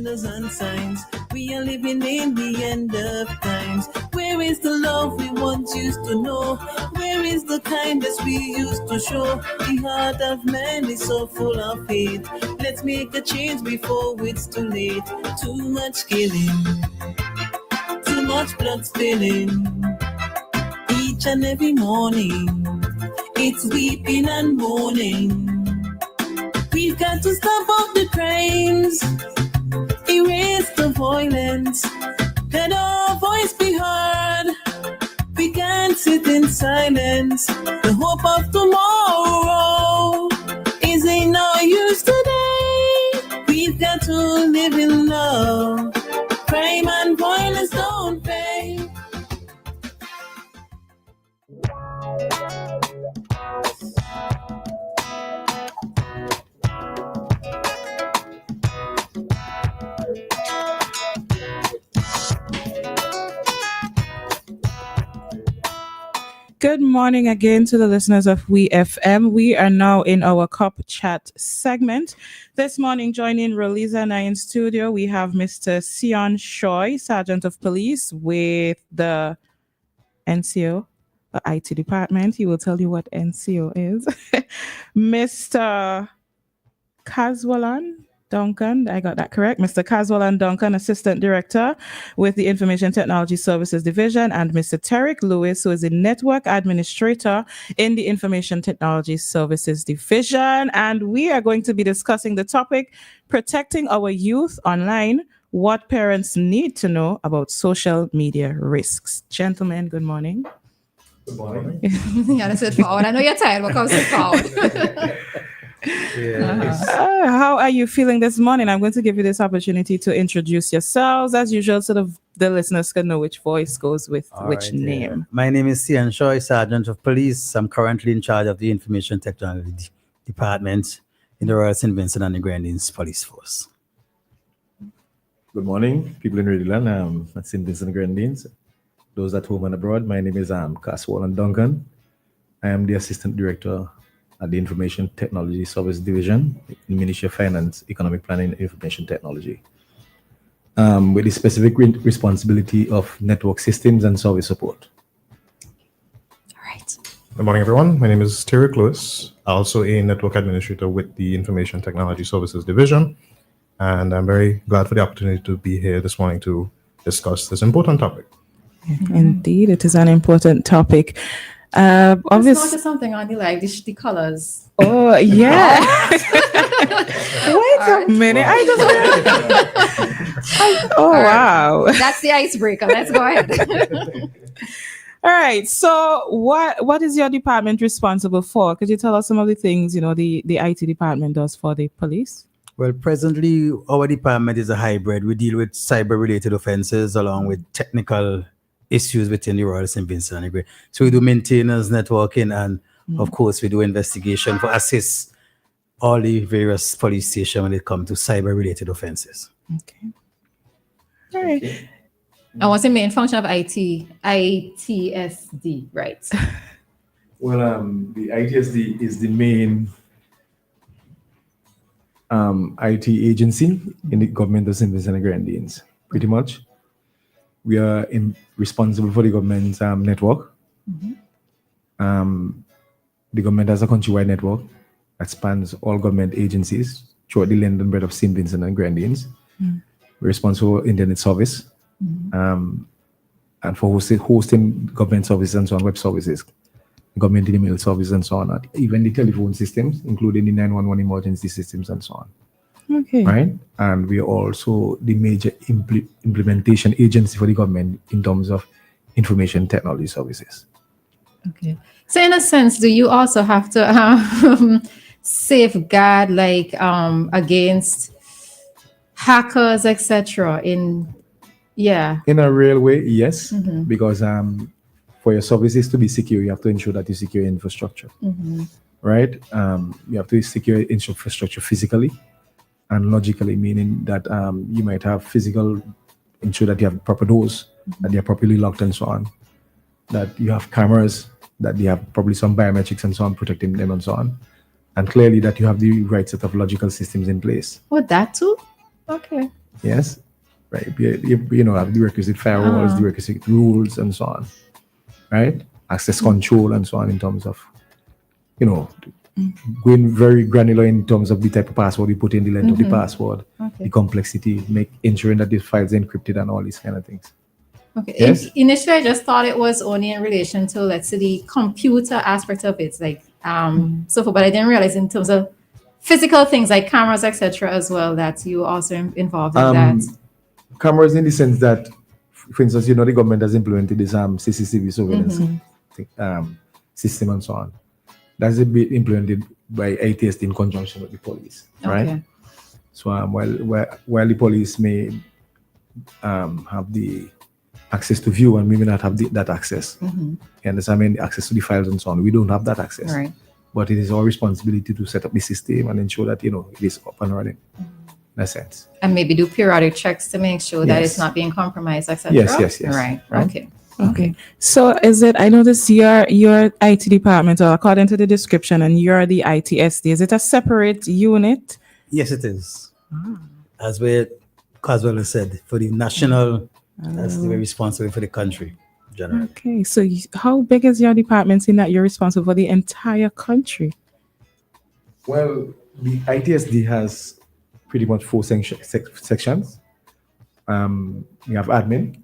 wonders and signs. We are living in the end of times. Where is the love we once used to know? Where is the kindness we used to show? The heart of man is so full of hate. Let's make a change before it's too late. Too much killing, too much blood spilling. Each and every morning, it's weeping and mourning. We've got to stop all the crimes, erase the violence, let our voice be heard. We can't sit in silence. The hope of tomorrow is in no use today. We've got to live in love. Crime and violence don't pay. Good morning again to the listeners of WEFM. We are now in our Cup Chat segment. This morning, joining Roleza and I in studio, we have Mr. Sion Shoy, Sergeant of Police with the NCO, IT department. He will tell you what NCO is. Mr. Caswellan Duncan, I got that correct. Mr. Caswellan Duncan, Assistant Director with the Information Technology Services Division, and Mr. Terrick Lewis, who is the Network Administrator in the Information Technology Services Division. And we are going to be discussing the topic, protecting our youth online, what parents need to know about social media risks. Gentlemen, good morning. Good morning. Yeah, that's it forward. I know you're tired, but come sit forward. How are you feeling this morning? I'm going to give you this opportunity to introduce yourselves. As usual, so the listeners can know which voice goes with which name. My name is Sion Shoy, Sergeant of Police. I'm currently in charge of the Information Technology Department in the Royal St. Vincent and the Grenadines Police Force. Good morning, people in Redland, at St. Vincent and Grenadines. Those at home and abroad, my name is Caswellan Duncan. I am the Assistant Director at the Information Technology Service Division, in Ministry of Finance, Economic Planning, and Information Technology, with the specific responsibility of network systems and service support. All right. Good morning, everyone. My name is Terrick Lewis, also a Network Administrator with the Information Technology Services Division, and I'm very glad for the opportunity to be here this morning to discuss this important topic. Indeed, it is an important topic. I noticed something on the colors. Oh, yeah. Wait a minute. Wow. That's the icebreaker. Let's go ahead. All right. So what is your department responsible for? Could you tell us some of the things, the IT department does for the police? Well, presently, our department is a hybrid. We deal with cyber-related offenses along with technical issues within the Royal St. Vincent and the Grenadines. So we do maintenance, networking, and of course we do investigation for assist all the various police stations when it comes to cyber-related offenses. Okay. All right. And what's the main function of ITSD, right? Well, the ITSD is the main IT agency in the government of St. Vincent and Grenadines, pretty much. We are responsible for the government's network. The government has a countrywide network that spans all government agencies throughout the length and breadth of St. Vincent and Grenadines. We're responsible for internet service and for hosting government services and so on, web services, government email service and so on, even the telephone systems, including the 911 emergency systems and so on. Okay. Right? And we are also the major implementation agency for the government in terms of information technology services. Okay. So in a sense, do you also have to safeguard against hackers, etc. in a real way, yes, because for your services to be secure, you have to ensure that you secure infrastructure, right? You have to secure infrastructure physically and logically, meaning that you might have physical, ensure that you have proper doors, that they are properly locked and so on, that you have cameras, that they have probably some biometrics and so on, protecting them and so on, and clearly that you have the right set of logical systems in place. Oh, that too? Okay. Yes, right. You know, have the requisite firewalls, the requisite rules, and so on. Right, access control and so on in terms of, you know, going very granular in terms of the type of password you put in, the length of the password, the complexity, ensuring that the files are encrypted and all these kind of things. Okay. Yes? Initially, I just thought it was only in relation to, let's say, the computer aspect of it, like so forth. But I didn't realize in terms of physical things like cameras, etc., as well, that you also involved in that. Cameras, in the sense that, for instance, you know, the government has implemented this CCTV surveillance system and so on. That's a bit implemented by ITSD in conjunction with the police, right? So while the police may have the access to view and we may not have that access, and I mean, access to the files and so on, we don't have that access. Right. But it is our responsibility to set up the system and ensure that, you know, it is up and running. In a sense. And maybe do periodic checks to make sure that it's not being compromised, etc. Yes. Right. Okay. So is it, I noticed your IT department, or according to the description, and you're the ITSD, is it a separate unit? Yes, it is. As well said, for the national, that's the way responsible for the country, generally. Okay, so how big is your department in that you're responsible for the entire country? Well, the ITSD has pretty much 4 sections. We have admin.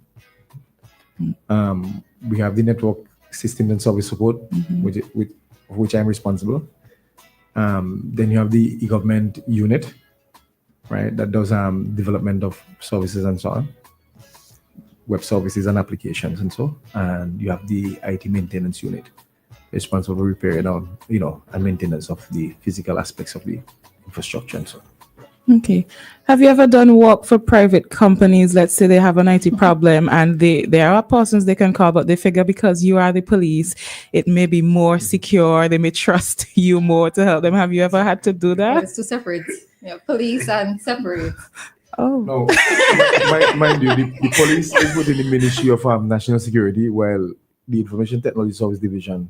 We have the network system and service support, which I'm responsible. Then you have the e-government unit, right? That does development of services and so on, web services and applications and so. And you have the IT maintenance unit, responsible for repairing and maintenance of the physical aspects of the infrastructure and so on. Okay. Have you ever done work for private companies? Let's say they have an IT problem and there are persons they can call, but they figure because you are the police, it may be more secure. They may trust you more to help them. Have you ever had to do that? It's two separate. Police and separate. Oh. No, mind you, the police is within the Ministry of National Security, while the Information Technology Service Division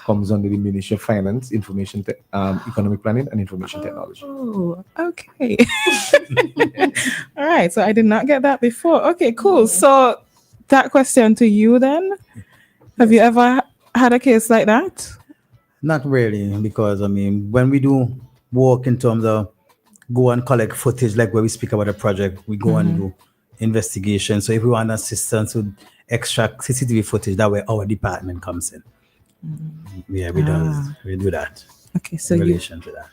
comes under the Ministry of Finance, Economic Planning, and Information Technology. Oh, okay. All right. So I did not get that before. Okay, cool. So that question to you then. Have you ever had a case like that? Not really, because I mean, when we do work in terms of go and collect footage, like where we speak about a project, we go and do investigation. So if we want assistance with extract CCTV footage, that way our department comes in. Yeah, we do that. Okay, so in relation to that.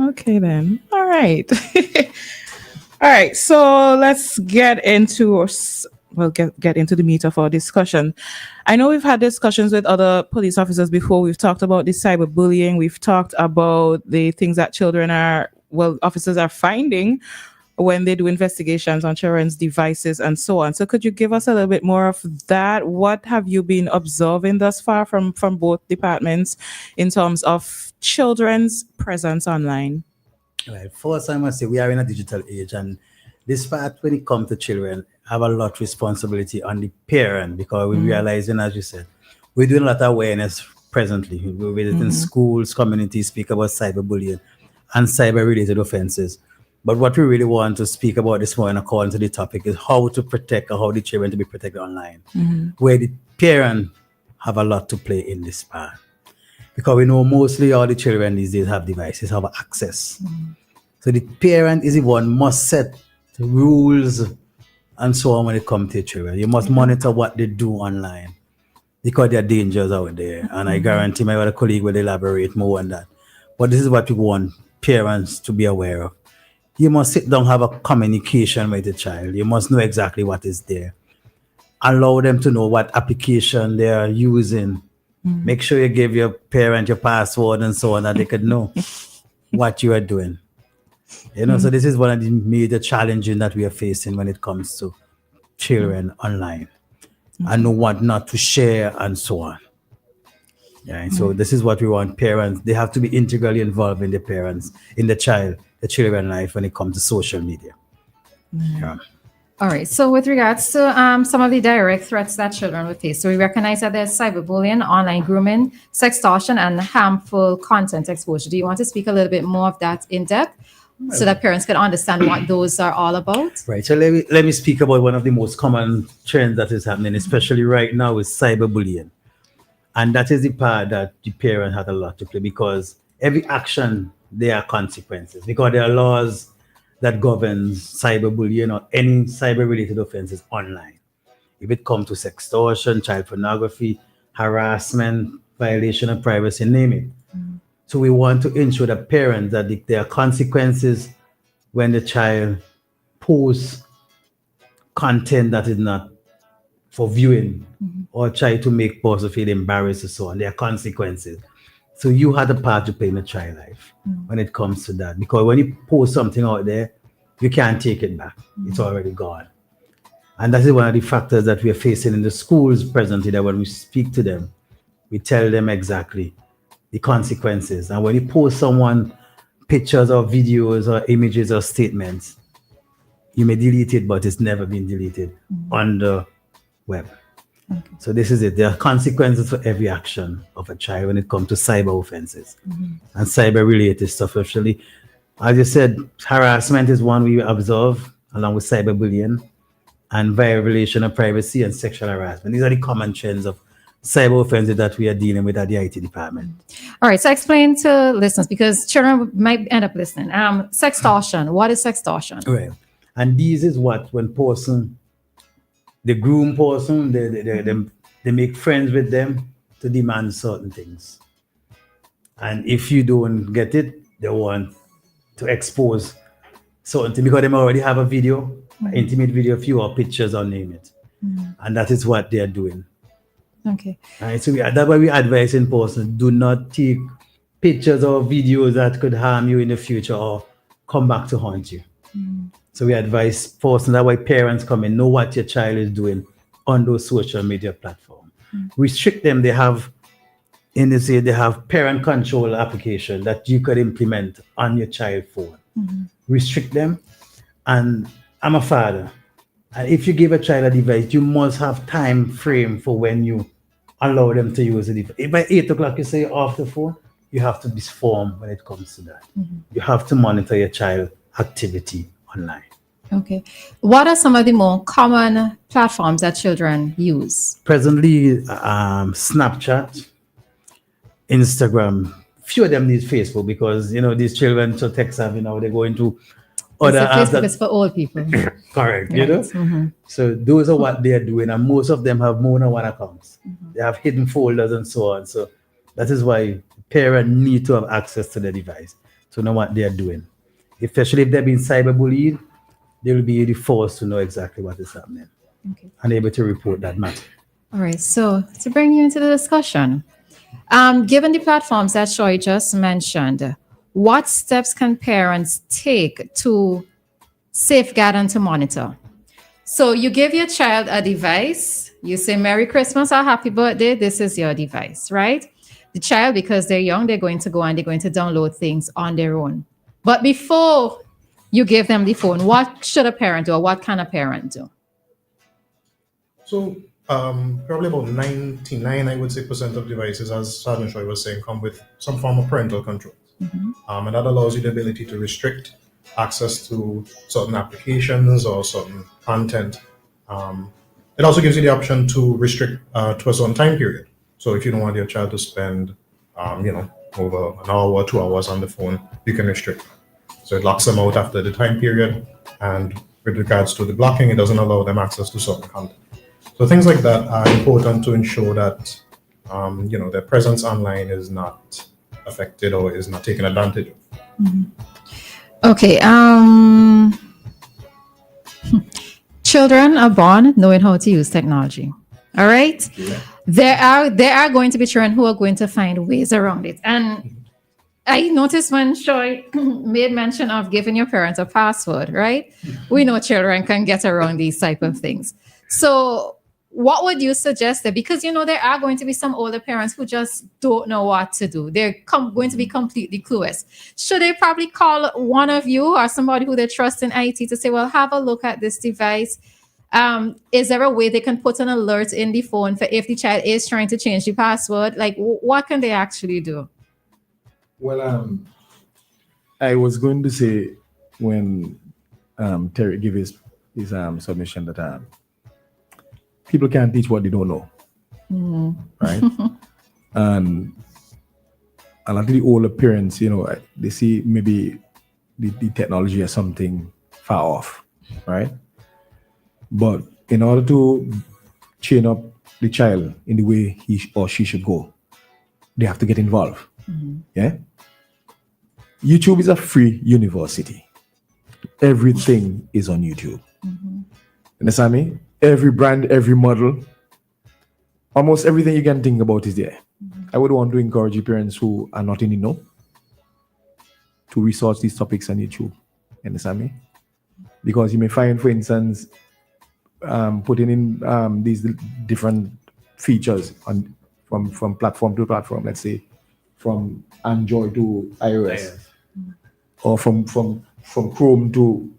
Okay then. All right. All right. So let's get into get into the meat of our discussion. I know we've had discussions with other police officers before. We've talked about the cyberbullying. We've talked about the things that officers are finding when they do investigations on children's devices and so on. So could you give us a little bit more of that? What have you been observing thus far from both departments in terms of children's presence online? Right. First, I must say we are in a digital age, and this part, when it comes to children, have a lot of responsibility on the parent, because we're realizing, as you said, we're doing a lot of awareness presently. We're visiting schools, communities, speak about cyberbullying and cyber-related offenses. But what we really want to speak about this morning, according to the topic, is how to protect or how the children to be protected online, where the parent have a lot to play in this part. Because we know mostly all the children these days have devices, have access. So the parent is the one must set the rules and so on when it comes to children. You must monitor what they do online, because there are dangers out there. And I guarantee my other colleague will elaborate more on that. But this is what we want parents to be aware of. You must sit down, have a communication with the child. You must know exactly what is there. Allow them to know what application they are using. Make sure you give your parent your password and so on, that they could know what you are doing. So this is one of the major challenges that we are facing when it comes to children online, and know what not to share and so on. Yeah, so this is what we want parents. They have to be integrally involved in the children life when it comes to social media. Yeah. All right. So with regards to some of the direct threats that children will face, so we recognize that there's cyberbullying, online grooming, sextortion, and harmful content exposure. Do you want to speak a little bit more of that in depth? so that parents can understand what those are all about? Right. So let me speak about one of the most common trends that is happening, especially right now, is cyberbullying. And that is the part that the parent had a lot to play, because every action, there are consequences, because there are laws that governs cyberbullying or any cyber-related offenses online. If it comes to sextortion, child pornography, harassment, violation of privacy, name it. So we want to ensure that parents that there are consequences when the child posts content that is not for viewing or try to make person feel embarrassed and so on. There are consequences. So you had a part to play in a child life when it comes to that. Because when you post something out there, you can't take it back. It's already gone. And that is one of the factors that we are facing in the schools presently, that when we speak to them, we tell them exactly the consequences. And when you post someone pictures or videos or images or statements, you may delete it, but it's never been deleted on the web. Okay. So this is it. There are consequences for every action of a child when it comes to cyber offenses and cyber related stuff. Actually, as you said, harassment is one we observe along with cyberbullying and violation of privacy and sexual harassment. These are the common trends of cyber offenses that we are dealing with at the IT department. All right, so explain to listeners, because children might end up listening. Sextortion. What is sextortion? Right. And this is what when person, the groom person, they make friends with them to demand certain things. And if you don't get it, they want to expose certain things because they already have a video, intimate video of you or pictures or name it. And that is what they're doing. Okay. Right, so that's why we advise in person, do not take pictures or videos that could harm you in the future or come back to haunt you. So we advise person, that way parents come and know what your child is doing on those social media platforms. Restrict them. They have parent control application that you could implement on your child phone. Restrict them. And I'm a father. And if you give a child a device, you must have time frame for when you allow them to use the device. If by 8 o'clock you say off the phone, you have to be firm when it comes to that. You have to monitor your child activity online. Okay. What are some of the more common platforms that children use? Presently, Snapchat, Instagram. Few of them need Facebook because these children so tech savvy now. They go into other apps. Facebook is for old people. Correct. Right. So those are what they are doing, and most of them have more than one accounts. They have hidden folders and so on. So that is why parents need to have access to the device to know what they are doing. Especially if they've been cyberbullied, they will be forced to know exactly what is happening and able to report that matter. All right. So to bring you into the discussion, given the platforms that Shoy just mentioned, what steps can parents take to safeguard and to monitor? So you give your child a device, you say Merry Christmas or Happy Birthday, this is your device, right? The child, because they're young, they're going to go and they're going to download things on their own. But before you give them the phone, what should a parent do, or what can a parent do? So probably about 99, I would say, percent of devices, as Sergeant Shoy was saying, come with some form of parental control. And that allows you the ability to restrict access to certain applications or certain content. It also gives you the option to restrict to a certain time period. So if you don't want your child to spend, over an hour or 2 hours on the phone, you can restrict. So it locks them out after the time period. And with regards to the blocking, it doesn't allow them access to certain content. So things like that are important to ensure that, their presence online is not affected or is not taken advantage of. Okay. Children are born knowing how to use technology. All right. Yeah. There are going to be children who are going to find ways around it. And I noticed when Shoy made mention of giving your parents a password, right? We know children can get around these type of things. So what would you suggest there? Because, there are going to be some older parents who just don't know what to do. They're going to be completely clueless. Should they probably call one of you or somebody who they trust in IT to say, well, have a look at this device? Is there a way they can put an alert in the phone for if the child is trying to change the password? Like, what can they actually do? Well, I was going to say when Terry gave his submission that people can't teach what they don't know, right? And a lot of the older parents, they see maybe the technology as something far off, right? But in order to train up the child in the way he or she should go, they have to get involved. Yeah. YouTube is a free university. Everything is on YouTube. Understand me? Every brand, every model, almost everything you can think about is there. I would want to encourage parents who are not in the know to research these topics on YouTube. Understand me? Because you may find, for instance, putting in these different features from platform to platform, let's say from Android to iOS, or from Chrome to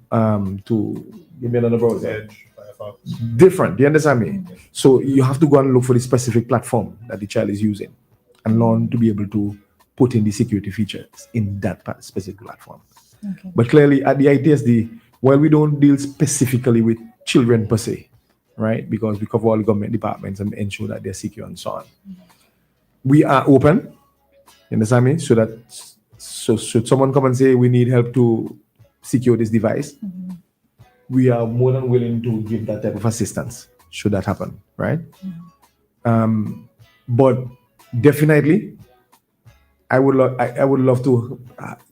give me another browser. Edge, Firefox. Different. Do you understand me? So you have to go and look for the specific platform that the child is using and learn to be able to put in the security features in that specific platform. Okay. But clearly at the ITSD, while we don't deal specifically with children per se, right? Because we cover all the government departments and ensure that they're secure and so on. We are open, you understand me? So should someone come and say we need help to secure this device, we are more than willing to give that type of assistance should that happen, right? But definitely, I would love to,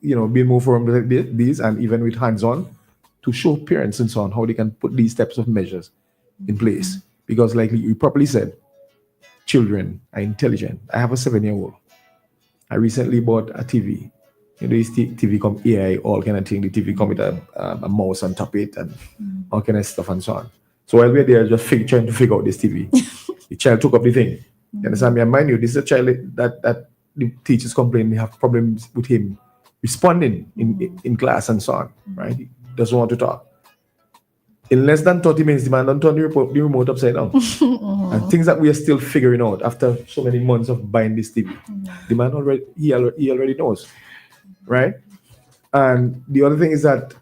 be more forums like these, and even with hands-on, to show parents and so on how they can put these types of measures in place. Because, like you properly said, children are intelligent. I have a 7-year-old. I recently bought a TV. This TV come AI, all kind of thing. The TV come with a mouse on top of it and all kind of stuff and so on. So while we're there, just trying to figure out this TV, the child took up the thing. You understand me? And mind you, this is a child that the teachers complain they have problems with him responding in class and so on, right? He doesn't want to talk. In less than 30 minutes, the man done turn the remote upside down. And things that we are still figuring out after so many months of buying this TV. The man he already knows, right? And the other thing is that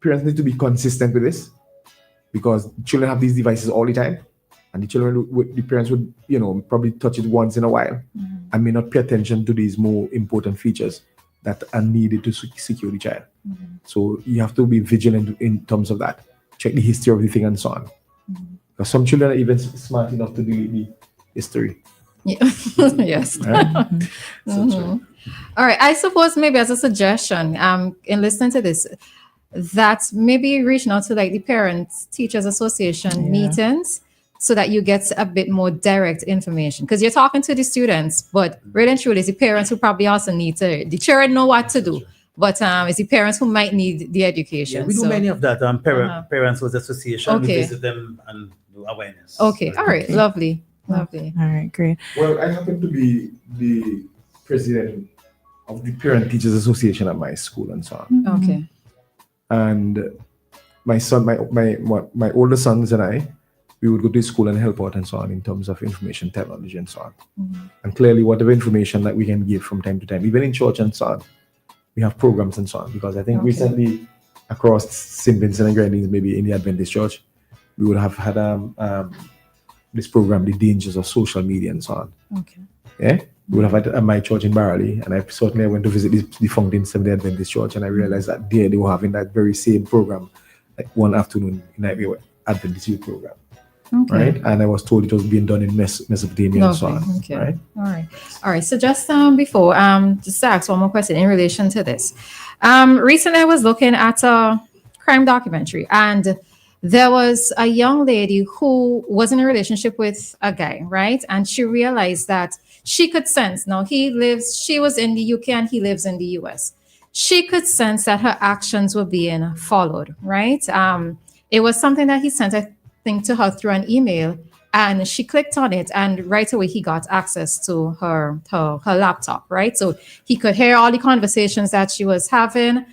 parents need to be consistent with this, because children have these devices all the time, and the parents would, probably touch it once in a while and may not pay attention to these more important features that are needed to secure the child. So you have to be vigilant in terms of that. Check the history of the thing and so on. Because some children are even smart enough to delete the history. Yeah. Yes. Right? All right. I suppose maybe as a suggestion, in listening to this, that maybe reaching out to like the Parents Teachers Association meetings, so that you get a bit more direct information. Because you're talking to the students, but really and truly, it's the parents who probably also need to. The children know what to do, but it's the parents who might need the education. Yeah, we do many of that. Parents with Association, we Okay. visit them and do awareness. Okay. All right. Lovely. Lovely. All right, great. Well, I happen to be the president of the Parent Teachers Association at my school and so on. Okay. And my son, my older sons and I, we would go to school and help out and so on in terms of information technology and so on. And clearly, whatever information that we can give from time to time, even in church and so on, we have programs and so on. Because I think recently, across St. Vincent and Grenadines, maybe in the Adventist Church, we would have had this program, The Dangers of Social Media and so on. Okay. Yeah, we would have had at my church in Barley, and I went to visit the Fountain Seventh-day Adventist Church, and I realized that there they were having that very same program, like one afternoon in Adventist youth program. Okay. Right, and I was told it was being done in Mesopotamia and so on. Lovely. Okay. Right. All right. So just before, just to ask one more question in relation to this. Recently, I was looking at a crime documentary, and there was a young lady who was in a relationship with a guy, right? And she realized that she could sense. Now she was in the UK and he lives in the US. She could sense that her actions were being followed, right? It was something that he sent, I think, to her through an email, and she clicked on it, and right away he got access to her laptop, right? So he could hear all the conversations that she was having.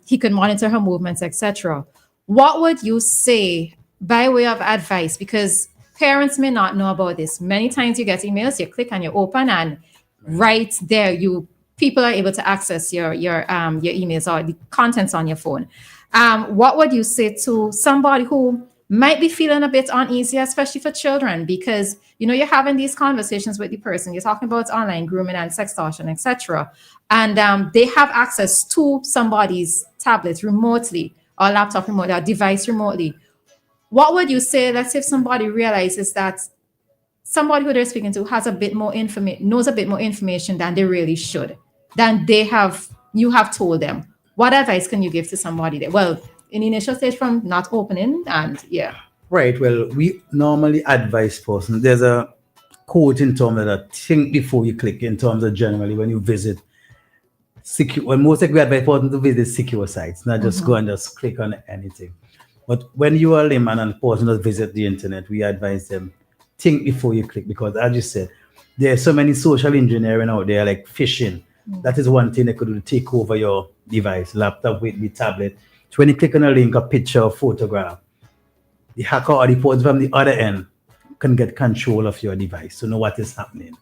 He could monitor her movements, etc. What would you say by way of advice? Because parents may not know about this. Many times you get emails, you click and you open, and right there you people are able to access your emails or the contents on your phone. What would you say to somebody who might be feeling a bit uneasy, especially for children, because you're having these conversations with the person, you're talking about online grooming and sextortion, etc., and they have access to somebody's tablet remotely or laptop remotely or device remotely. What would you say? Let's say if somebody realizes that somebody who they're speaking to has a bit more information, knows a bit more information than they really should, than you have told them. What advice can you give to somebody that, well, in the initial stage from not opening and Right. Well, we normally advise persons. There's a quote in terms of that, think before you click, in terms of generally when you visit secure, well, most likely we advise persons to visit secure sites, not just go and just click on anything. But when you are a layman and person does visit the internet, we advise them, think before you click, because as you said, there's so many social engineering out there, like phishing. That is one thing they could do to take over your device, laptop, with the tablet. So when you click on a link, a picture, or photograph, the hacker or the person from the other end can get control of your device to know what is happening.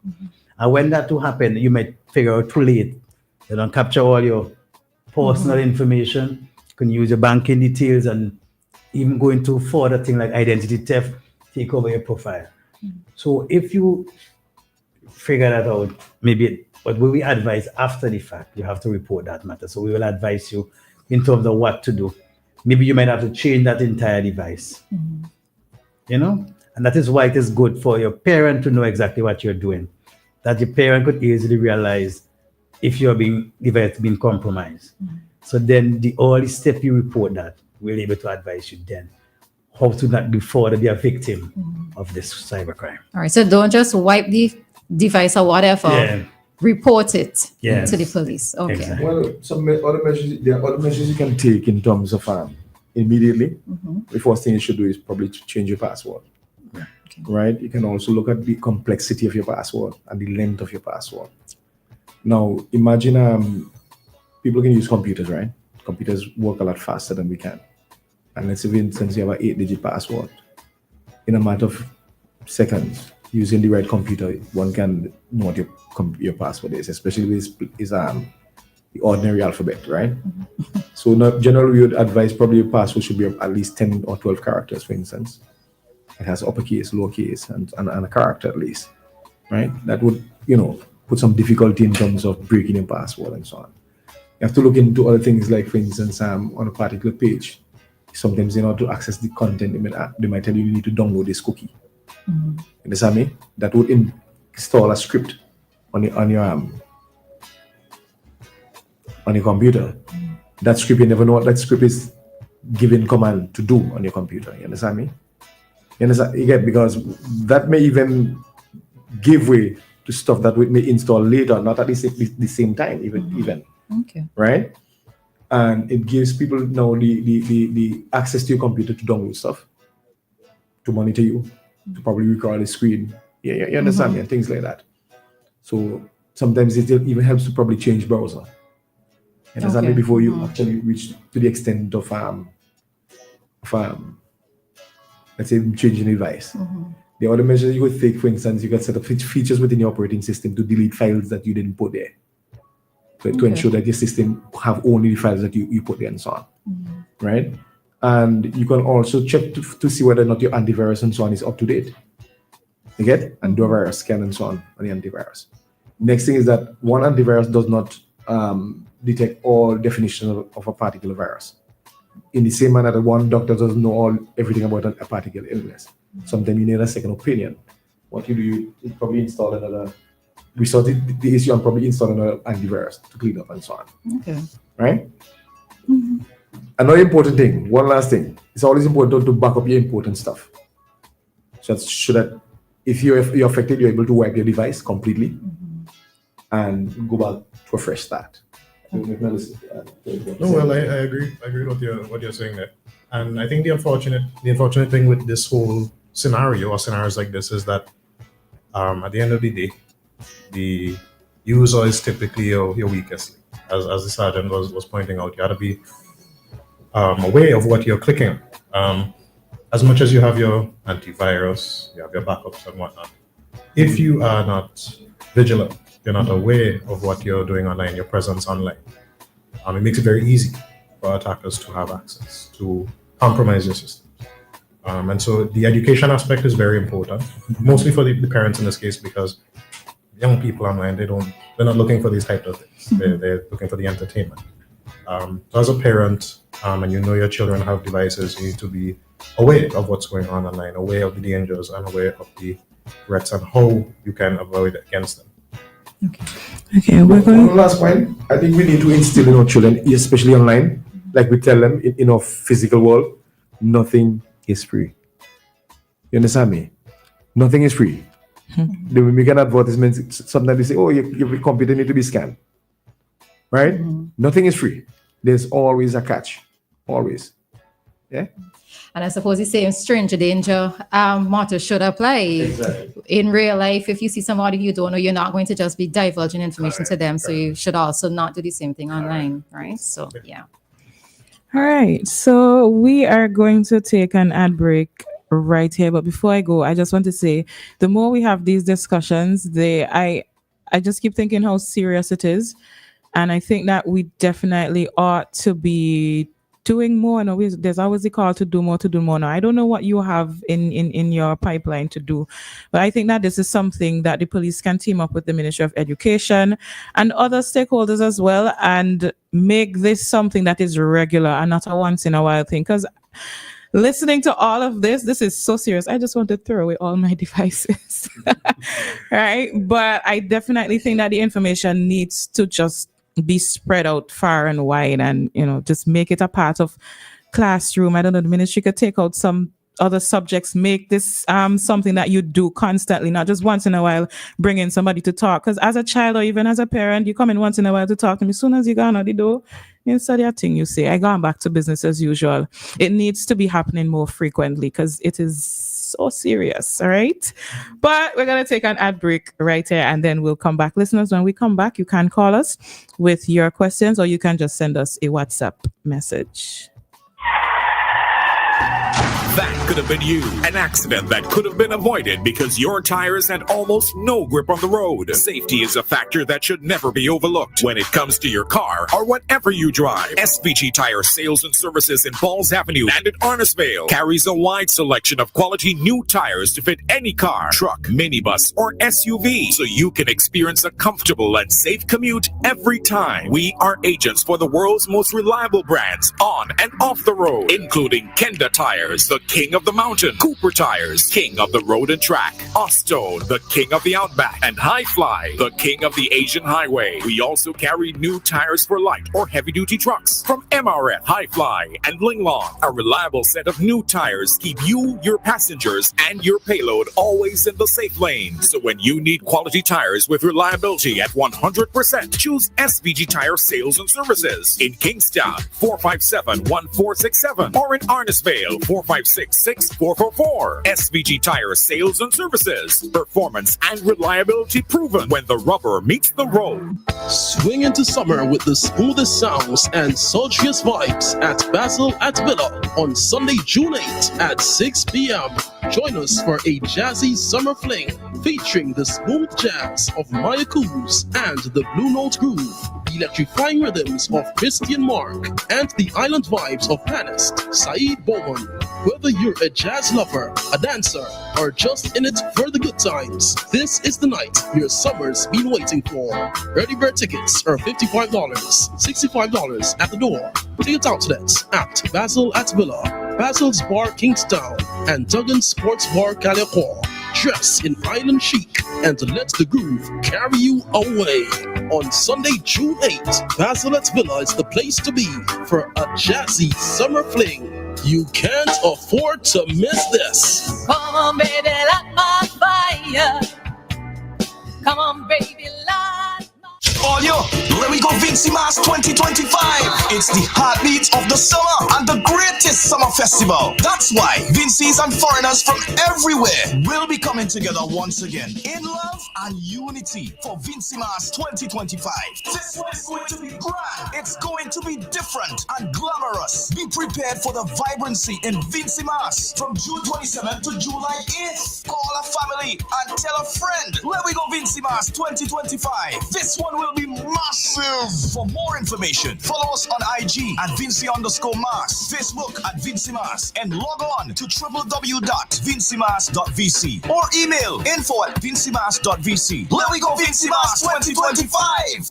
And when that will happen, you might figure out too late. They don't capture all your personal information. You can use your banking details and even go into further things like identity theft, take over your profile. So if you figure that out, maybe, but we advise after the fact, you have to report that matter. So we will advise you in terms of what to do. Maybe you might have to change that entire device, and that is why it is good for your parent to know exactly what you're doing, that your parent could easily realize if your device being compromised. So then the early step you report that, we're able to advise you then how to not before to be a victim of this cybercrime. All right, so don't just wipe the device or whatever. Report it to the police. Okay. Exactly. Well, there are other measures you can take in terms of immediately. The first thing you should do is probably change your password. Okay. Right? You can also look at the complexity of your password and the length of your password. Now, imagine people can use computers, right? Computers work a lot faster than we can. And let's say, for instance, you have an 8-digit password. In a matter of seconds, using the right computer, one can know what your password is, especially with the ordinary alphabet, right? So generally, we would advise probably your password should be at least 10 or 12 characters, for instance. It has uppercase, lowercase, and a character at least, right? That would, put some difficulty in terms of breaking your password and so on. You have to look into other things like, for instance, on a particular page, sometimes in order to access the content, they might tell you need to download this cookie. You understand me? That would install a script on your computer. That script, you never know what that script is given command to do on your computer. You understand me? You understand? Again, because that may even give way to stuff that we may install later, not at the same time, even. Okay. Right? And it gives people now the access to your computer to download stuff, to monitor you, to probably record the screen. You understand me? And things like that. So sometimes it even helps to probably change browser. You understand me? Before you actually reach to the extent of let's say changing the device. The other measures you could take, for instance, you can set up features within your operating system to delete files that you didn't put there. To ensure that your system have only the files that you put there and so on. Right? And you can also check to see whether or not your antivirus and so on is up to date. You get? And do a virus scan and so on the antivirus. Next thing is that one antivirus does not detect all definitions of a particular virus. In the same manner that one doctor doesn't know everything about a particular illness. Sometimes you need a second opinion. What you do, you probably install another. We saw the issue and probably install another antivirus to clean up and so on. Okay. Right? Another important thing, one last thing. It's always important to back up your important stuff. So that if you're affected, you're able to wipe your device completely and go back to a fresh start. No, well, I agree. I agree with what you're saying there. And I think the unfortunate thing with this whole scenario or scenarios like this is that at the end of the day, the user is typically your weakest link. As the sergeant was pointing out, you got to be aware of what you're clicking. As much as you have your antivirus, you have your backups and whatnot. If you are not vigilant you're not aware of what you're doing online, your presence online. It makes it very easy for attackers to have access to compromise your system. And so the education aspect is very important, mostly for the parents in this case, because young people online, they're not looking for these types of things. They're looking for the entertainment. So as a parent, and you know your children have devices, you need to be aware of what's going on online, aware of the dangers, and aware of the threats and how you can avoid against them. Okay, we're going. One last point. I think we need to instill in our children, especially online, like we tell them in our physical world, nothing is free. You understand me? Nothing is free. Then we make an advertisement, sometimes they say, oh, your computer need to be scanned. Right? Nothing is free. There's always a catch. Always. Yeah? And I suppose the same stranger danger motto should apply. Exactly. In real life, if you see somebody you don't know, you're not going to just be divulging information to them. So you should also not do the same thing online, right? So, yeah. All right. So we are going to take an ad break right here. But before I go, I just want to say, the more we have these discussions, I just keep thinking how serious it is. And I think that we definitely ought to be doing more. And always, there's always the call to do more. Now, I don't know what you have in your pipeline to do, but I think that this is something that the police can team up with the Ministry of Education and other stakeholders as well, and make this something that is regular and not a once in a while thing. Because listening to all of this is so serious. I just want to throw away all my devices. Right? But I definitely think that the information needs to just be spread out far and wide, and just make it a part of classroom. I don't know, the ministry could take out some other subjects, make this something that you do constantly, not just once in a while bring in somebody to talk. Because as a child or even as a parent, you come in once in a while to talk to me. As soon as you go out the door, you study a thing, you say, I gone back to business as usual. It needs to be happening more frequently because it is so serious. All right. But we're going to take an ad break right here and then we'll come back. Listeners, when we come back, you can call us with your questions or you can just send us a WhatsApp message. That could have been you. An accident that could have been avoided because your tires had almost no grip on the road. Safety is a factor that should never be overlooked when it comes to your car or whatever you drive. SVG Tire Sales and Services in Falls Avenue and in Arnisvale carries a wide selection of quality new tires to fit any car, truck, minibus, or SUV, so you can experience a comfortable and safe commute every time. We are agents for the world's most reliable brands on and off the road, including Kenda Tires, the king of the mountain, Cooper Tires, king of the road and track, Osto, the king of the outback, and High Fly, the king of the Asian highway. We also carry new tires for light or heavy duty trucks from MRF, High Fly, and Linglong. A reliable set of new tires keep you, your passengers, and your payload always in the safe lane. So when you need quality tires with reliability at 100%, choose SVG Tire Sales and Services in Kingstown, 457-1467, or in Arnisvale, 456-6444. SVG Tire Sales and Services. Performance and reliability proven when the rubber meets the road. Swing into summer with the smoothest sounds and sultriest vibes at Basil at Villa on Sunday, June 8th at 6 p.m. Join us for a jazzy summer fling featuring the smooth jazz of Maya Coos and the Blue Note Groove, the electrifying rhythms of Christian Mark, and the island vibes of Hannes, Saeed Bowman. Whether you're a jazz lover, a dancer, or just in it for the good times, this is the night your summer's been waiting for. Early bird tickets are $55, $65 at the door. Ticket outlets at Basil at Villa, Basil's Bar Kingstown, and Duggan Sports Bar Caliacor. Dress in island chic and let the groove carry you away. On Sunday, June 8th, Basil at Villa is the place to be for a jazzy summer fling. You can't afford to miss this. Come on, baby, light my fire. Come on, baby, light my All you Let me go Vincy Mass 2025. It's the heartbeat of the summer and the greatest summer festival. That's why Vincy's and foreigners from everywhere will be coming together once again in love and unity for Vincy Mass 2025. This one is going to be grand. It's going to be different and glamorous. Be prepared for the vibrancy in Vincy Mass from June 27th to July 8th. Call a family and tell a friend. Let me go Vincy Mass 2025. This one will be massive. For more information, follow us on IG at Vincy_Mass, Facebook at Vincy Mass, and log on to www.vincymass.vc or email info@vincymass.vc. Let me go Vincy Mass 2025.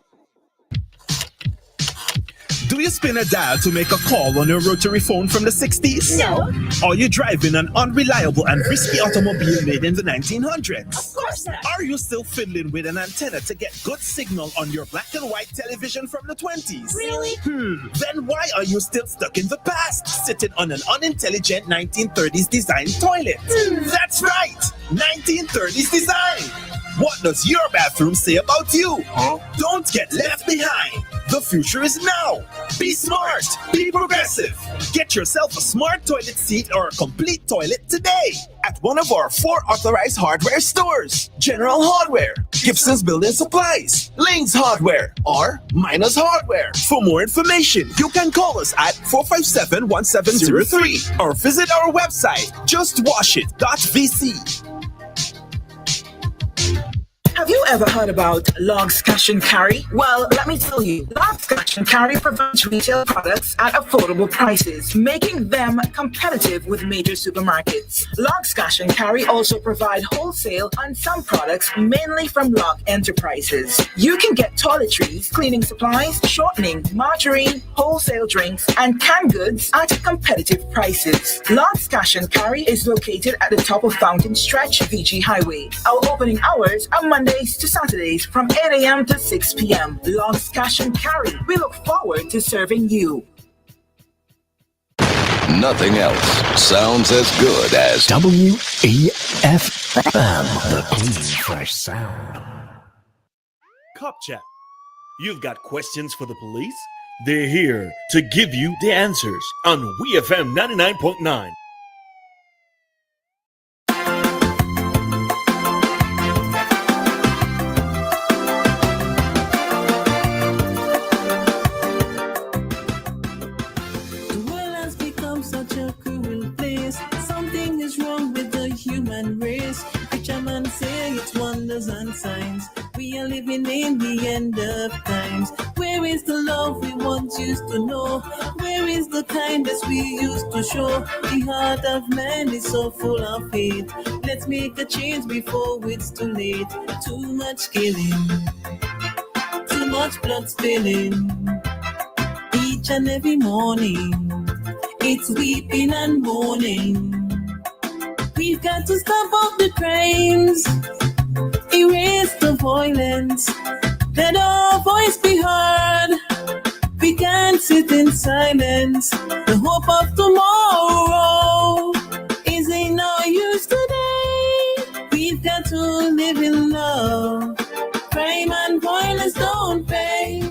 Do you spin a dial to make a call on your rotary phone from the 60s? No. Are you driving an unreliable and risky automobile made in the 1900s? Of course not. Are you still fiddling with an antenna to get good signal on your black and white television from the 20s? Really? Then why are you still stuck in the past, sitting on an unintelligent 1930s design toilet? That's right, 1930s design. What does your bathroom say about you? Don't get left behind. The future is now. Be smart. Be progressive. Get yourself a smart toilet seat or a complete toilet today at one of our 4 authorized hardware stores: General Hardware, Gibson's Building Supplies, Lane's Hardware, or Miners Hardware. For more information, you can call us at 457-1703 or visit our website, justwashit.vc. Have you ever heard about Logs Cash and Carry? Well, let me tell you, Logs Cash and Carry provides retail products at affordable prices, making them competitive with major supermarkets. Logs Cash and Carry also provide wholesale on some products, mainly from Log Enterprises. You can get toiletries, cleaning supplies, shortening, margarine, wholesale drinks, and canned goods at competitive prices. Logs Cash and Carry is located at the top of Fountain Stretch, VG Highway. Our opening hours are Mondays to Saturdays from 8 a.m. to 6 p.m. Logs Cash and Carry. We look forward to serving you. Nothing else sounds as good as WEFM, the clean, fresh sound. Cop Chat. You've got questions for the police? They're here to give you the answers on WEFM 99.9. And signs. We are living in the end of times. Where is the love we once used to know? Where is the kindness we used to show? The heart of man is so full of hate. Let's make a change before it's too late. Too much killing, too much blood spilling. Each and every morning, it's weeping and mourning. We've got to stop all the crimes, erase the violence, let our voice be heard. We can't sit in silence. The hope of tomorrow is in no use today. We've got to live in love. Crime and violence don't pay.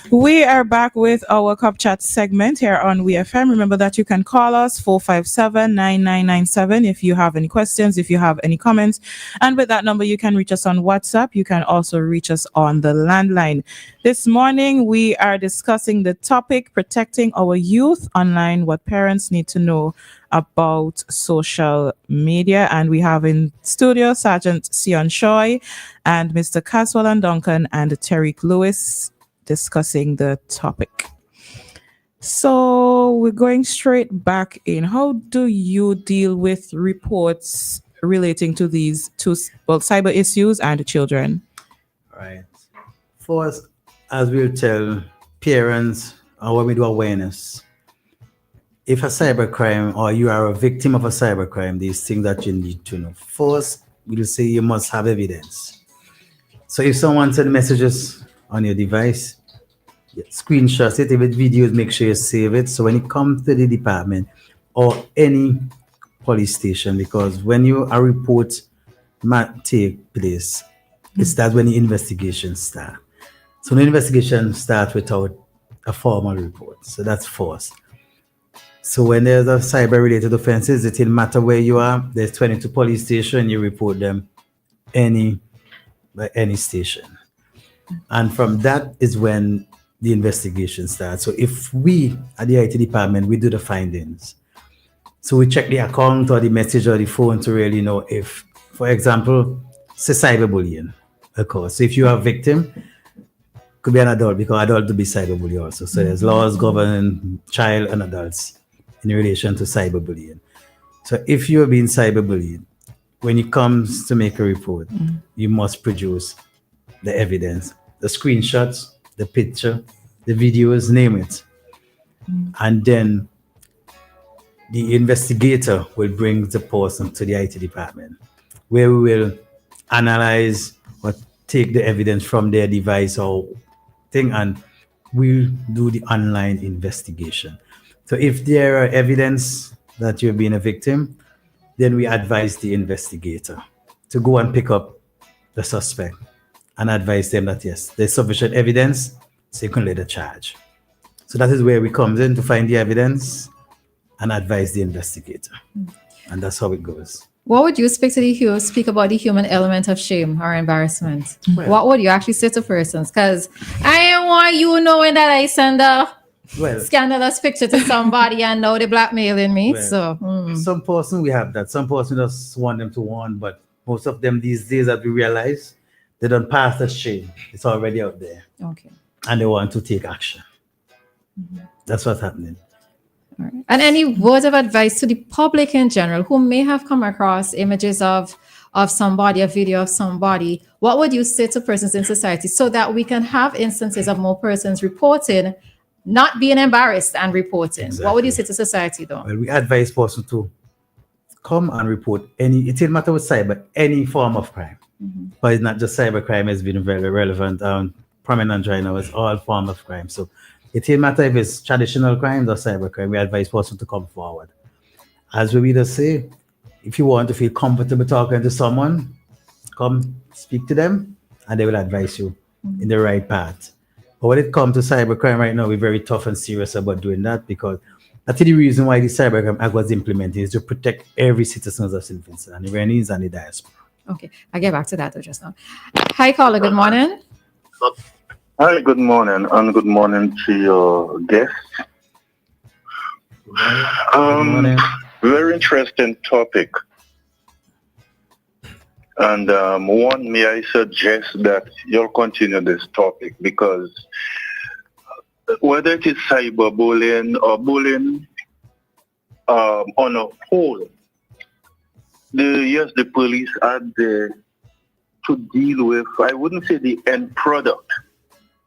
We are back with our Cop Chat segment here on WEFM. Remember that you can call us 457-9997 if you have any questions, if you have any comments. And with that number, you can reach us on WhatsApp. You can also reach us on the landline. This morning, we are discussing the topic, protecting our youth online, what parents need to know about social media. And we have in studio Sergeant Sion Choi and Mr. Caswell and Duncan and Tariq Lewis discussing the topic. So we're going straight back in. How do you deal with reports relating to these two, cyber issues and children? Right. For us, as we'll tell parents, when we do awareness, if a cybercrime or you are a victim of a cybercrime, these things that you need to know. First, we'll say you must have evidence. So if someone sends messages on your device, screenshots it. If it's videos, make sure you save it. So when it comes to the department or any police station, because when a report might take place, it's that when the investigation starts. So the investigation starts without a formal report. So that's first. So when there's a cyber-related offenses, it didn't matter where you are. There's 22 police stations. You report them by any station, and from that is when the investigation starts. So if we at the IT department, we do the findings. So we check the account or the message or the phone to really know if, for example, say cyberbullying occurs. So if you are a victim, could be an adult, because adult to be cyberbully also. So there's laws governing child and adults in relation to cyberbullying. So if you're being cyberbullied, when it comes to make a report, you must produce the evidence, the screenshots, the picture, the videos, name it. And then the investigator will bring the person to the IT department, where we will analyze or take the evidence from their device or thing, and we'll do the online investigation. So if there are evidence that you're being a victim, then we advise the investigator to go and pick up the suspect and advise them that yes, there's sufficient evidence, so you can lay the charge. So that is where we come in to find the evidence and advise the investigator. And that's how it goes. What would you speak about the human element of shame or embarrassment? Well, what would you actually say to persons? Because I don't want you knowing that I send a scandalous picture to somebody and now they're blackmailing me. Some person we have that. Some person just want them to warn, but most of them these days that we realize, they don't pass the shame. It's already out there. Okay. And they want to take action. That's what's happening. All right. And any words of advice to the public in general who may have come across images of somebody, a video of somebody? What would you say to persons in society so that we can have instances of more persons reporting, not being embarrassed and reporting? Exactly. What would you say to society though? Well, we advise person to come and report it didn't matter with cyber, any form of crime. But it's not just cyber crime, has been very relevant, prominent right now. It's all form of crime. So it didn't matter if it's traditional crimes or cyber crime. We advise person to come forward. As we just say, if you want to feel comfortable talking to someone, come speak to them and they will advise you in the right path. But when it comes to cyber crime right now, we're very tough and serious about doing that, because that's the reason why the Cyber Crime Act was implemented, is to protect every citizen of St. Vincent and the Grenadines and the diaspora. Okay, I'll get back to that just now. Hi, caller. Good morning. Hi, good morning, and good morning to your guests. Very interesting topic. And one, may I suggest that you'll continue this topic, because whether it is cyberbullying or bullying on a whole, the police are there to deal with, I wouldn't say the end product,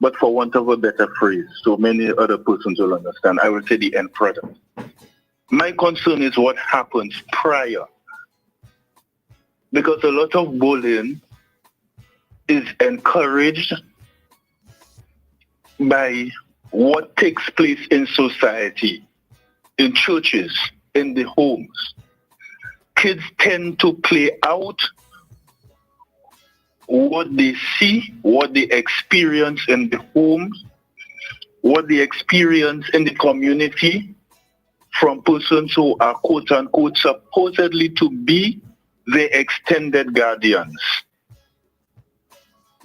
but for want of a better phrase, so many other persons will understand, I will say the end product. My concern is what happens prior, because a lot of bullying is encouraged by what takes place in society, in churches, in the homes. Kids tend to play out what they see, what they experience in the homes, what they experience in the community from persons who are quote-unquote supposedly to be their extended guardians.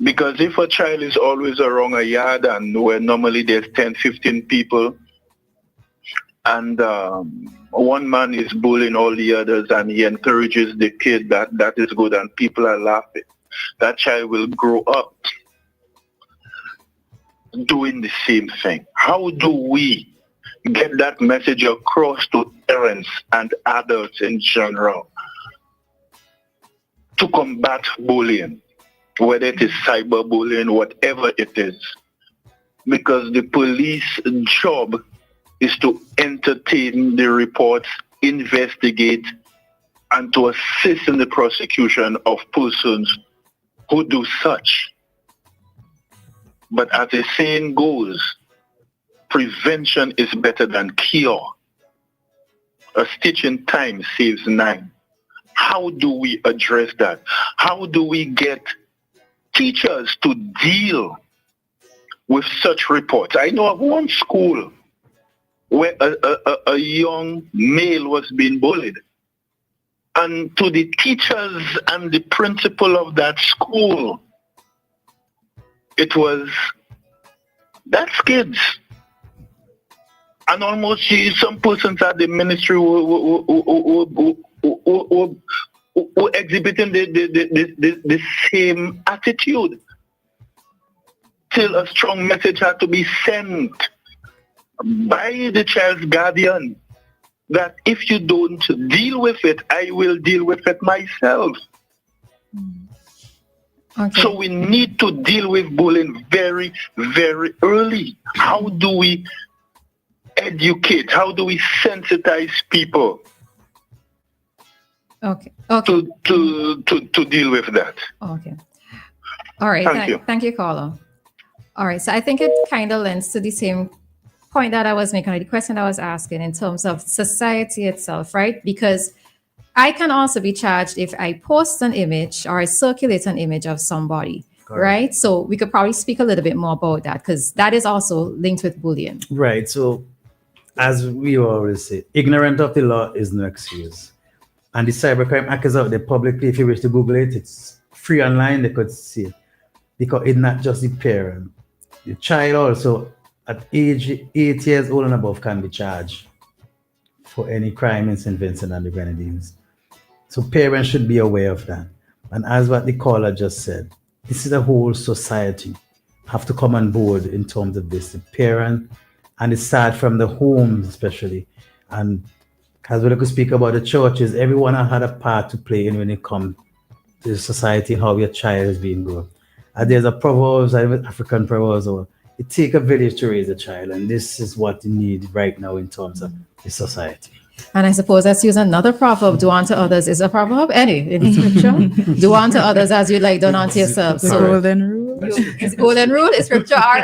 Because if a child is always around a yard and where normally there's 10, 15 people, and one man is bullying all the others and he encourages the kid that is good and people are laughing, that child will grow up doing the same thing. How do we get that message across to parents and adults in general to combat bullying, whether it is cyberbullying, whatever it is? Because the police job is to entertain the reports, investigate, and to assist in the prosecution of persons who do such. But as the saying goes, prevention is better than cure. A stitch in time saves 9. How do we address that? How do we get teachers to deal with such reports? I know of one school where a young male was being bullied. And to the teachers and the principal of that school, it was, that's kids. And almost some persons at the ministry who exhibiting the same attitude. Till a strong message had to be sent by the child's guardian that if you don't deal with it, I will deal with it myself. Okay. So we need to deal with bullying very, very early. How do we educate? How do we sensitize people Okay. to deal with that? Okay. All right. Thank you, Carlo. All right. So I think it kind of lends to the same point that I was making, or the question I was asking in terms of society itself, right? Because I can also be charged if I post an image or I circulate an image of somebody, right? So we could probably speak a little bit more about that, because that is also linked with bullying. Right. So as we always say, ignorant of the law is no excuse. And the Cybercrime Act is out there publicly. If you wish to Google it, it's free online. They could see it. Because it's not just the parent. The child also, at age 8 years old and above, can be charged for any crime in St. Vincent and the Grenadines. So parents should be aware of that. And as what the caller just said, this is a whole society have to come on board in terms of this. The parent, and it starts from the home especially. And as we could speak about the churches, everyone had a part to play in when it comes to the society, how your child is being grown. And there's a proverbs, African proverbs, or it takes a village to raise a child. And this is what you need right now in terms of the society. And I suppose let's use another proverb. Do unto others is a proverb. In scripture. Do unto others as you like done unto yourself. The golden rule. It's golden rule is scripture. All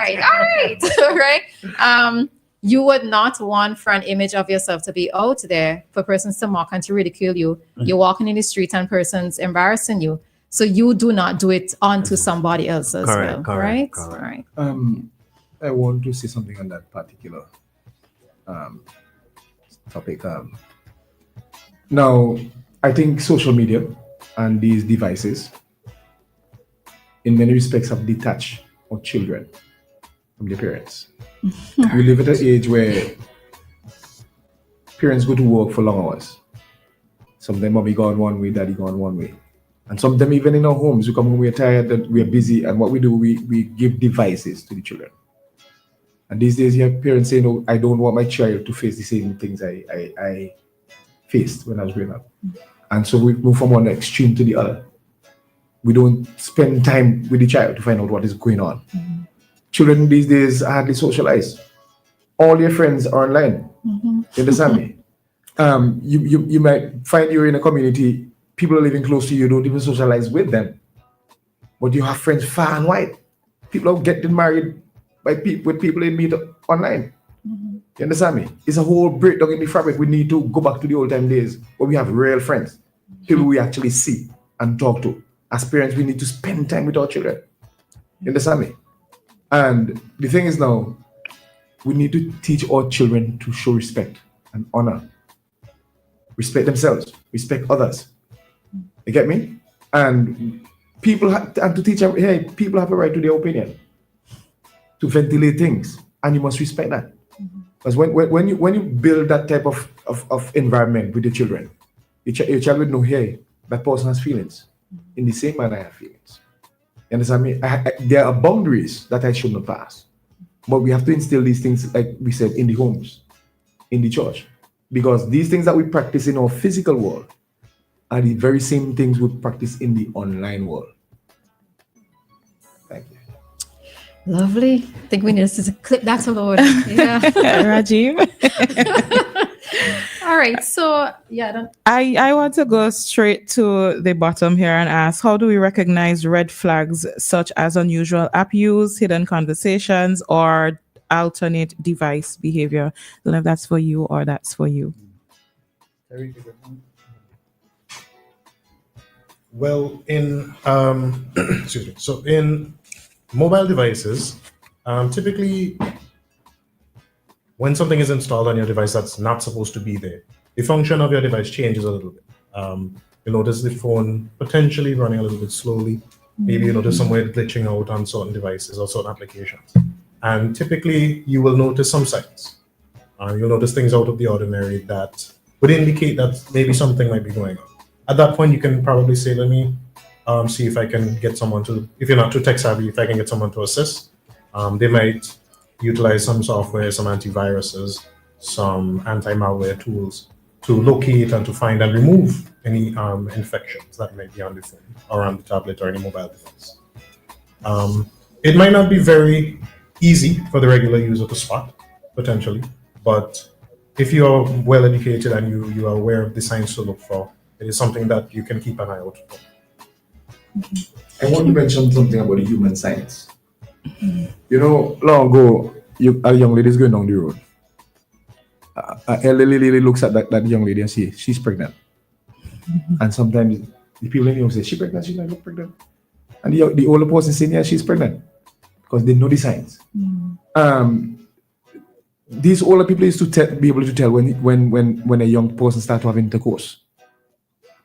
right. You would not want for an image of yourself to be out there for persons to mock and to ridicule you. You're walking in the street and persons embarrassing you. So you do not do it onto somebody else as well. Correct. All right. I want to say something on that particular topic. Now, I think social media and these devices, in many respects, have detached our children from their parents. We live at an age where parents go to work for long hours. Some of them mommy gone one way, daddy gone one way. And some of them even in our homes, we come home, we're tired, that we're busy, and what we do, we give devices to the children. And these days you have parents saying, "No, I don't want my child to face the same things I faced when I was growing up." And so we move from one extreme to the other. We don't spend time with the child to find out what is going on. Children these days hardly socialize. All your friends are online. You understand me? You might find you're in a community, people are living close to you, don't even socialize with them. But you have friends far and wide. People are getting married with people they meet online. You understand me? It's a whole breakdown in the fabric. We need to go back to the old time days where we have real friends, people we actually see and talk to. As parents, we need to spend time with our children. You understand me? And the thing is now, we need to teach our children to show respect and honor. Respect themselves, respect others. You get me? And people have to teach them, hey, people have a right to their opinion, to ventilate things, and you must respect that. Because when you build that type of environment with the children, your child will know, hey, that person has feelings. In the same manner I have feelings. You understand me? There are boundaries that I should not pass. But we have to instill these things, like we said, in the homes, in the church. Because these things that we practice in our physical world are the very same things we practice in the online world. Thank you. Lovely. I think we need to clip that alone. Yeah. Rajiv. All right. So yeah, I want to go straight to the bottom here and ask, how do we recognize red flags such as unusual app use, hidden conversations, or alternate device behavior? I don't know if that's for you or that's for you. Well, in excuse me. So in mobile devices, typically when something is installed on your device that's not supposed to be there, the function of your device changes a little bit. You'll notice the phone potentially running a little bit slowly. Maybe you notice somewhere glitching out on certain devices or certain applications. And typically you will notice some signs. You'll notice things out of the ordinary that would indicate that maybe something might be going on. At that point, you can probably say, let me see if I can get someone to, if you're not too tech savvy, if I can get someone to assist. They might utilize some software, some antiviruses, some anti-malware tools to locate and to find and remove any infections that might be on the phone or on the tablet or any mobile device. It might not be very easy for the regular user to spot, potentially, but if you are well educated and you are aware of the signs to look for, it is something that you can keep an eye out for. I want to mention something about the human science. You know, long ago, a young lady is going down the road. An elderly lady looks at that young lady and says, she's pregnant. And sometimes the people in the room say, she's pregnant, she's not look pregnant. And the older person saying, yeah, she's pregnant. Because they know the signs. These older people used to be able to tell when a young person starts to have intercourse.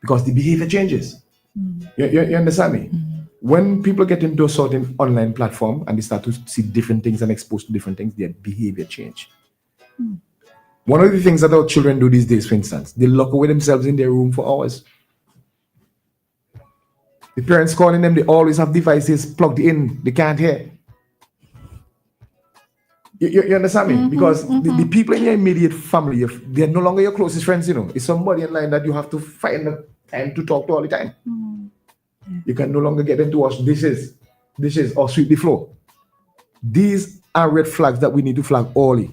Because the behavior changes. You understand me? When people get into a certain online platform and they start to see different things and exposed to different things, their behavior change. One of the things that our children do these days, for instance, they lock away themselves in their room for hours. The parents calling them, they always have devices plugged in, they can't hear. You understand me? Because the people in your immediate family, they're no longer your closest friends, you know. It's somebody in line that you have to find the time to talk to all the time. You can no longer get them to wash dishes or sweep the floor. These are red flags that we need to flag early.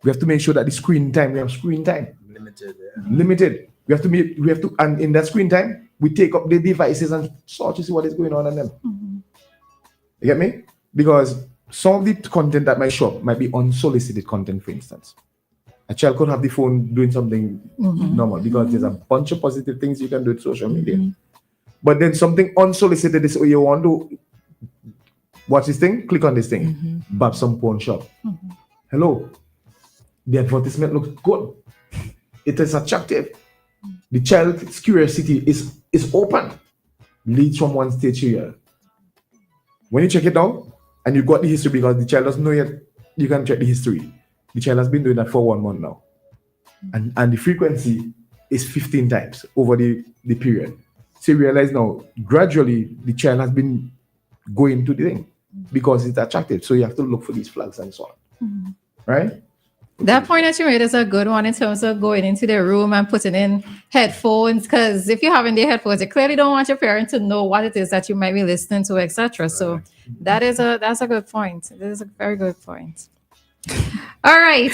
We have to make sure that the screen time, we have screen time. Limited. We have to, and in that screen time, we take up the devices and sort to see what is going on in them. You get me? Because some of the content that might show up might be unsolicited content, for instance. A child could have the phone doing something normal because there's a bunch of positive things you can do with social media. But then something unsolicited is, oh, you want to watch this thing? Click on this thing. Bab some porn shop. Hello. The advertisement looks good. It is attractive. The child's curiosity is open. Leads from one stage to the other. When you check it out, and you got the history because the child doesn't know yet, you can check the history. The child has been doing that for 1 month now. And the frequency is 15 times over the period. So you realize now, gradually, the child has been going to the thing because it's attractive. So you have to look for these flags and so on. Right? That point that you made is a good one in terms of going into their room and putting in headphones. Because if you're having the headphones, you clearly don't want your parent to know what it is that you might be listening to, etc. So that's a good point. That is a very good point. All right.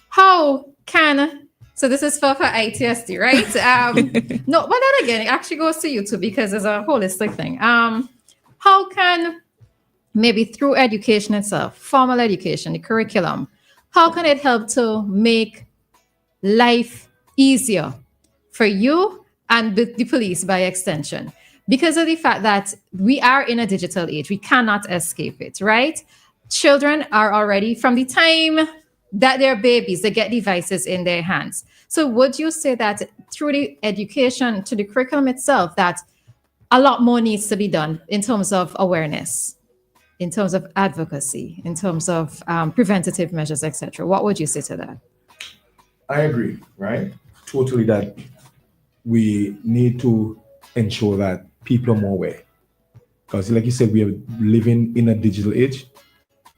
How can, so this is for ITSD, right? No, but then again, it actually goes to you too because it's a holistic thing. How can maybe through education itself, formal education, the curriculum, how can it help to make life easier for you and the police by extension? Because of the fact that we are in a digital age, we cannot escape it, right? Children are already, from the time that they're babies, they get devices in their hands. So would you say that through the education to the curriculum itself, that a lot more needs to be done in terms of awareness, in terms of advocacy, in terms of preventative measures, etc.? What would you say to that? I agree, right? Totally, that we need to ensure that people are more aware. Because like you said, we are living in a digital age.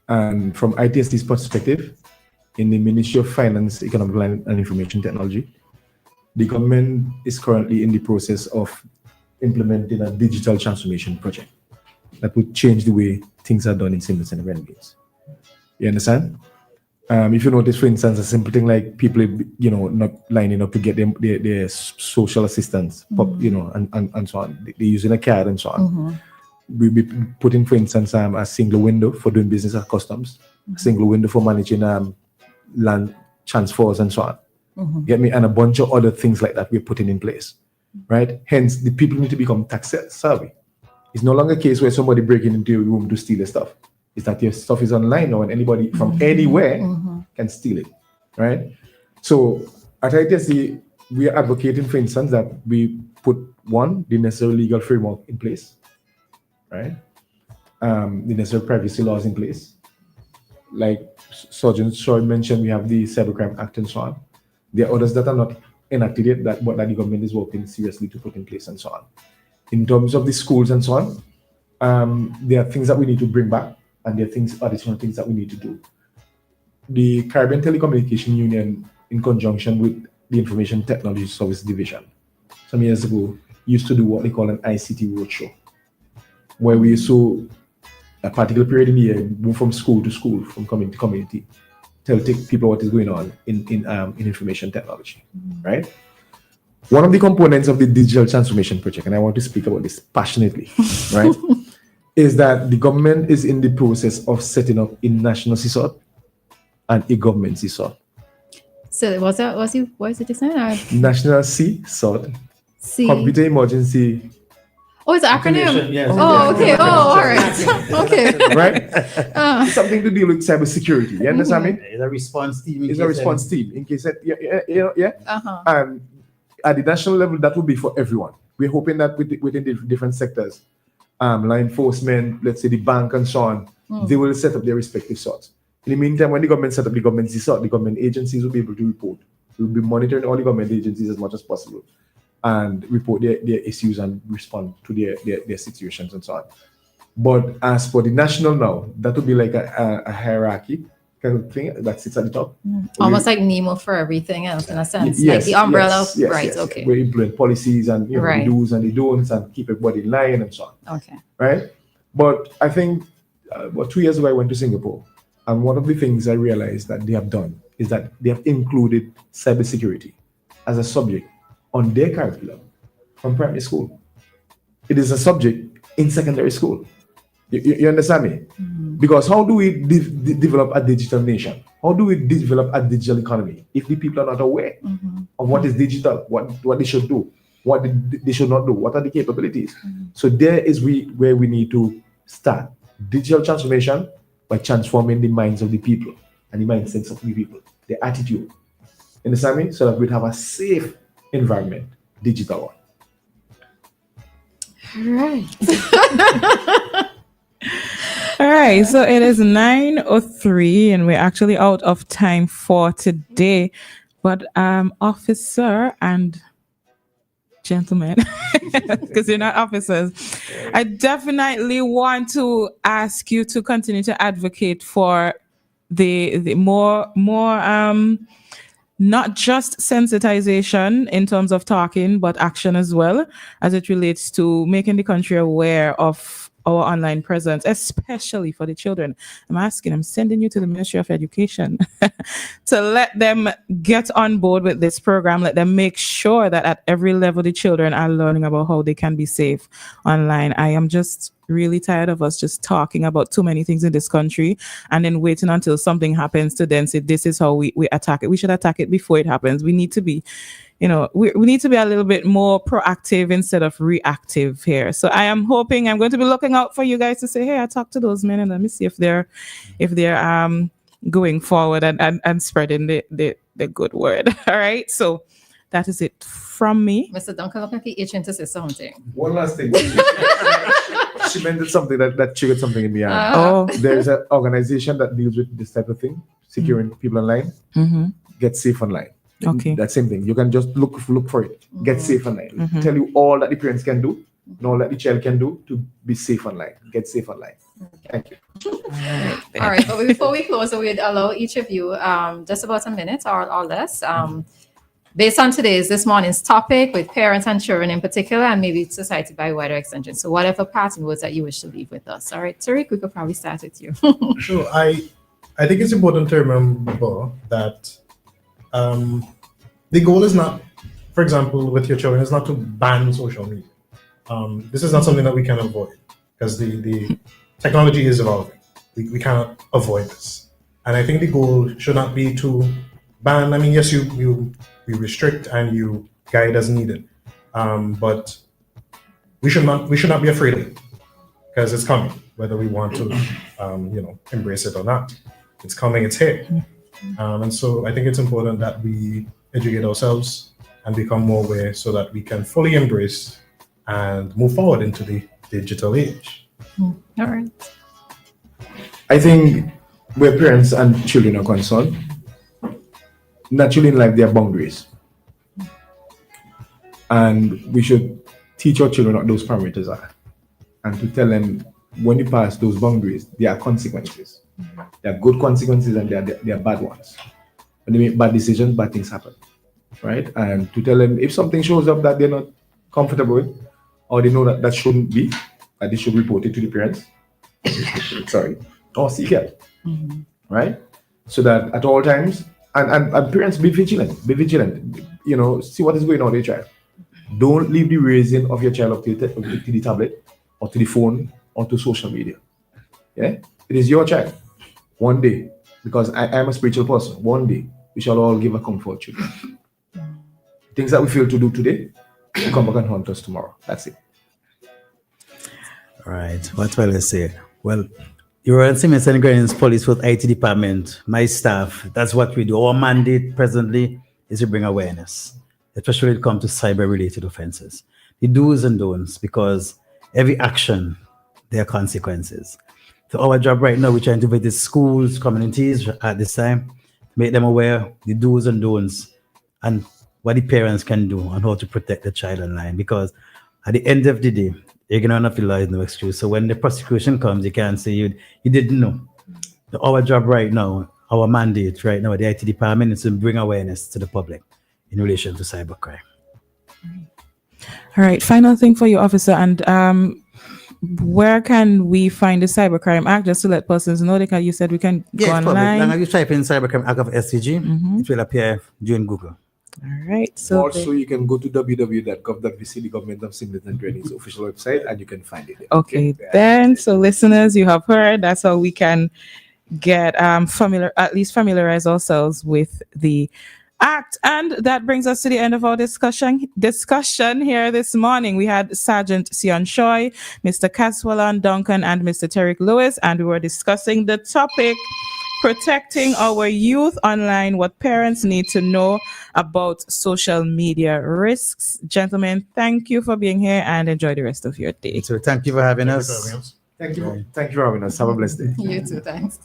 And from ITSD's perspective, in the Ministry of Finance, Economic and Information Technology, the government is currently in the process of implementing a digital transformation project. that would change the way things are done in St. Vincent and Grenadines. You understand? If you notice, for instance, a simple thing like people, not lining up to get their social assistance, and so on. They're using a card and so on. We be putting, for instance, a single window for doing business at customs, a single window for managing land transfers and so on. Get me? And a bunch of other things like that we're putting in place, right? Hence, the people need to become tax savvy. It's no longer a case where somebody breaking into your room to steal the stuff. It's that your stuff is online now and anybody from anywhere can steal it, right? So at ITSC, we are advocating, for instance, that we put the necessary legal framework in place, right? The necessary privacy laws in place. Like Sergeant Short mentioned, we have the Cybercrime Act and so on. There are others that are not enacted yet, but that the government is working seriously to put in place and so on. In terms of the schools and so on, there are things that we need to bring back, and there are additional things that we need to do. The Caribbean Telecommunication Union, in conjunction with the Information Technology Service Division, some years ago, used to do what they call an ICT roadshow, where we saw a particular period in the year move from school to school, from community to community, to take people what is going on in information technology, right? One of the components of the digital transformation project, and I want to speak about this passionately, right, is that the government is in the process of setting up a national CSOT and a government CSOT. So what is it you said? National CSOT, C. Computer Emergency. Oh, it's an acronym. Yes. Oh, okay. Oh, all right. Okay. Right? Something to deal with cybersecurity. You understand me? It's a response team. It's a response team in case and at the national level, that will be for everyone. We're hoping that within the different sectors, law enforcement, let's say the bank and so on, they will set up their respective sorts. In the meantime, when the government set up the government CSOT, the government agencies will be able to report. We'll be monitoring all the government agencies as much as possible and report their issues and respond to their situations and so on. But as for the national now, that will be like a hierarchy kind of thing that sits at the top. Almost like Nemo for everything else in a sense. Like the umbrella. Yes. Okay. We implement policies and the do's and the don'ts and keep everybody in line and so on. Okay. Right? But I think 2 years ago I went to Singapore, and one of the things I realized that they have done is that they have included cybersecurity as a subject on their curriculum from primary school. It is a subject in secondary school. You understand me? Because how do we develop a digital nation? How do we develop a digital economy if the people are not aware of what is digital, what they should do, what they should not do, what are the capabilities? So there is where we need to start digital transformation by transforming the minds of the people and the mindsets of the people, their attitude. Understand me? So that we have a safe environment, digital one. Right. All right, so it is 9:03 and we're actually out of time for today. But officer and gentlemen, because you're not officers, I definitely want to ask you to continue to advocate for the more not just sensitization in terms of talking, but action as well, as it relates to making the country aware of our online presence, especially for the children. I'm sending you to the Ministry of Education to let them get on board with this program. Let them make sure that at every level, the children are learning about how they can be safe online. I am just really tired of us just talking about too many things in this country and then waiting until something happens to then say, this is how we attack it. We should attack it before it happens. We need to be, we need to be a little bit more proactive instead of reactive here. So I am hoping, I'm going to be looking out for you guys to say, hey, I talked to those men and let me see if they're going forward and spreading the good word. All right. So that is it from me. Mr. Duncan, look like he itching to say something. One last thing. She mentioned something that triggered something in me. There's an organization that deals with this type of thing, securing people online. Get Safe Online. Okay. That same thing. You can just look for it. Get Safe Online. Tell you all that the parents can do and all that the child can do to be safe online. Get Safe Online. Thank you. All right. But before we close, we'd allow each of you just about a minute or less. based on this morning's topic with parents and children in particular, and maybe society by wider extension. So whatever parting words that you wish to leave with us. All right, Tariq, we could probably start with you. Sure. I think it's important to remember that the goal is not, for example, with your children, is not to ban social media. This is not something that we can avoid because the technology is evolving. We cannot avoid this. And I think the goal should not be to ban. I mean, yes, you restrict and you guide as needed, but we should not be afraid of it because it's coming, whether we want to, embrace it or not. It's coming. It's here, and so I think it's important that we educate ourselves and become more aware so that we can fully embrace and move forward into the digital age. All right. I think where parents and children are concerned, naturally in life there are boundaries. And we should teach our children what those parameters are. And to tell them when you pass those boundaries, there are consequences. There are good consequences and there are bad ones. When they make bad decisions, bad things happen. Right? And to tell them if something shows up that they're not comfortable with, or they know that shouldn't be, that they should report it to the parents. Sorry. Or seek help. Right? So that at all times, and parents be vigilant. See what is going on with your child. Don't leave the raising of your child up to the tablet or to the phone or to social media. Yeah? It is your child. One day, because I am a spiritual person, one day we shall all give account for our children. Things that we fail to do today will come back and haunt us tomorrow. That's it. All right. What will I say? Well, your Royal Siemens and Granins Police Force IT Department, my staff, that's what we do. Our mandate presently is to bring awareness, especially when it comes to cyber-related offenses. The do's and don'ts, because every action, there are consequences. So our job right now, we're trying to visit schools, communities at this time, make them aware the do's and don'ts and what the parents can do and how to protect the child online. Because at the end of the day, ignorance of the law is no excuse. So when the prosecution comes, you can't say you didn't know. So our job right now, our mandate right now at the IT department is to bring awareness to the public in relation to cybercrime. All right, final thing for you, officer, and where can we find the Cybercrime Act, just to let persons know? You said we can go online. Long as you type in Cybercrime Act of SCG, it will appear during Google. All right. So also, you can go to www.gov.vc, the Government of St. and Grenades official website, and you can find it. Okay, then. So, listeners, you have heard. That's how we can get familiarize ourselves with the Act. And that brings us to the end of our discussion here this morning. We had Sergeant Sion Choi, Mr. Caswellan Duncan, and Mr. Tariq Lewis, and we were discussing the topic, protecting our youth online, what parents need to know about social media risks. Gentlemen, thank you for being here and enjoy the rest of your day. So thank you for having us. Thank you for having us. Have a blessed day. You too, thanks.